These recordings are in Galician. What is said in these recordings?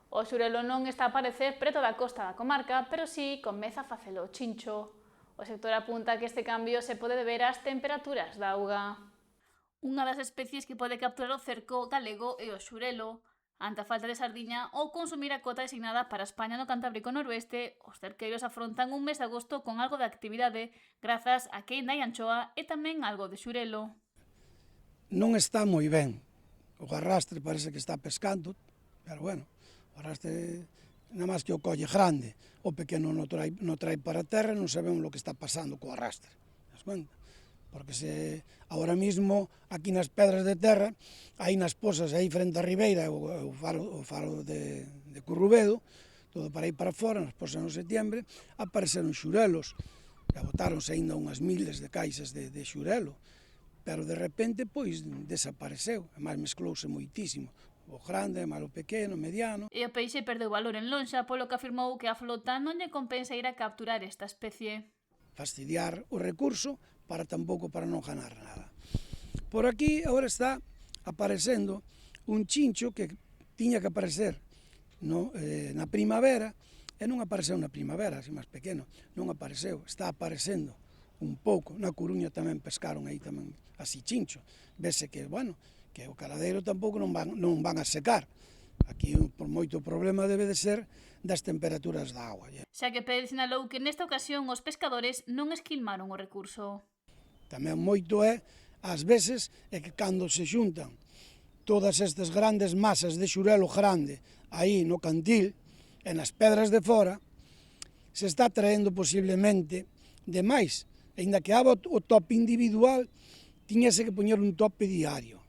O xurelo non está a aparecer preto da costa da comarca, pero si comeza a facelo o chincho. O sector apunta que este cambio se pode deber ás temperaturas da auga. Unha das especies que pode capturar o cerco galego é o xurelo. Ante a falta de sardiña ou consumir a cota designada para España no Cantábrico Noroeste, os cerqueiros afrontan un mes de agosto con algo de actividade, grazas a que ainda hai anchoa e tamén algo de xurelo. Non está moi ben. O arrastre parece que está pescando, pero bueno, o arrastre nada máis que o colle grande, o pequeno non trae para a terra, non sabemos o que está pasando co arrastre. Das cuenta? Porque se ahora mismo aquí nas pedras de terra, aí nas pozas, aí frente á ribeira, o faro de Currubedo, todo para aí para fora, nas pozas no setembro, apareceron xurelos, e botáronse ainda unhas miles de caixas de xurelo, pero de repente, pois, desapareceu, e máis mesclouse moitísimo, o grande, máis o pequeno, mediano. E o peixe perdeu valor en lonxa, polo que afirmou que a flota non lle compensa ir a capturar esta especie. Fastidiar o recurso para non ganar nada. Por aquí agora está aparecendo un chincho que tiña que aparecer na primavera, e non apareceu na primavera, así máis pequeno, non apareceu, está aparecendo un pouco. Na Coruña tamén pescaron aí tamén así chincho. Vese que, bueno, que o caladeiro tampouco non van a secar. Aquí, por moito problema, debe de ser das temperaturas da agua. Xa que Pérez sinalou que nesta ocasión os pescadores non esquilmaron o recurso. Tamén moito ás veces, é que cando se xuntan todas estas grandes masas de xurelo grande aí no cantil e nas pedras de fora, se está traendo posiblemente demais. Ainda que haba o tope individual, tiñase que poñer un tope diario,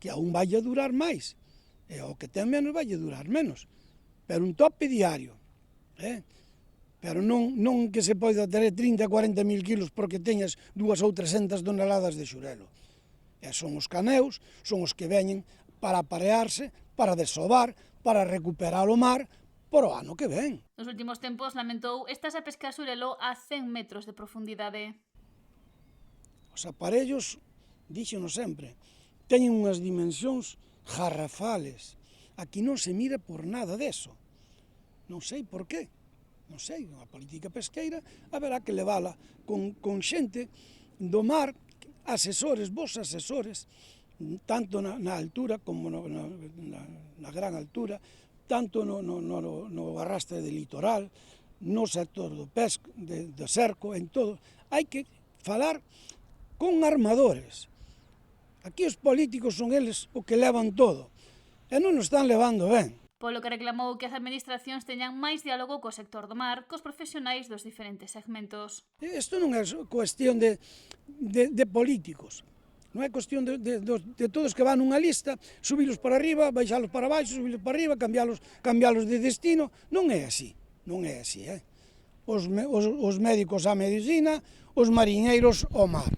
que aún vai a durar máis, e o que ten menos vai a durar menos, pero un tope diario, pero non que se poida ter 30 a 40 mil kilos porque teñas 200 ou 300 toneladas de xurelo. E son os caneus, son os que veñen para aparearse, para desovar, para recuperar o mar por o ano que ven. Nos últimos tempos lamentou estás a pescar xurelo a 100 metros de profundidade. Os aparellos, díxono sempre, teñen unhas dimensións garrafales. Aquí non se mira por nada deso. Non sei por qué. Non sei, a política pesqueira haberá que levala con xente do mar, asesores, vos asesores, tanto na altura como na gran altura, tanto no arrastre de litoral, no sector do pesco, do cerco, en todo. Hai que falar con armadores. Aquí os políticos son eles o que levan todo, e non o están levando ben. Polo que reclamou que as administracións teñan máis diálogo co sector do mar, cos profesionais dos diferentes segmentos. Isto non é cuestión de políticos, non é cuestión de todos que van nunha lista, subilos para arriba, baixalos para baixo, subilos para arriba, cambialos de destino. Non é así, non é así. Os médicos á medicina, os mariñeiros ao mar.